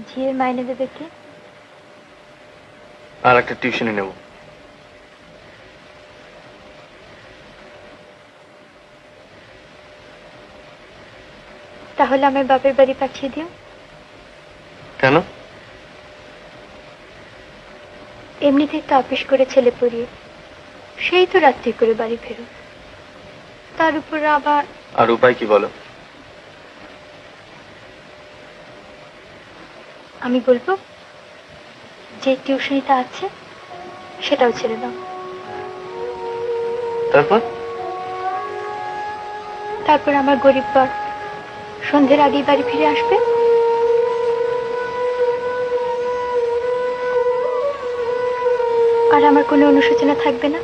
ঝিয়ের মাইনে দেবে কে? আর একটা টিউশনি নেব। তাহলে আমার বাপের বাড়ি পাঠিয়ে দিও। কেন? এমনিতেই তো আপিস করে ছেলে পড়িয়ে সেই তো রাত্রি করে বাড়ি ফেরো, তার উপর আবার। আর উপায় কি বলো? আমি বলবো যে টিউশনিটা আছে সেটাও ছেড়ে দাও। তারপর? তারপর আমার গরিব বর সন্ধ্যের আগেই বাড়ি ফিরে আসবে। আর আমার কোনো অনুশোচনা থাকবে না।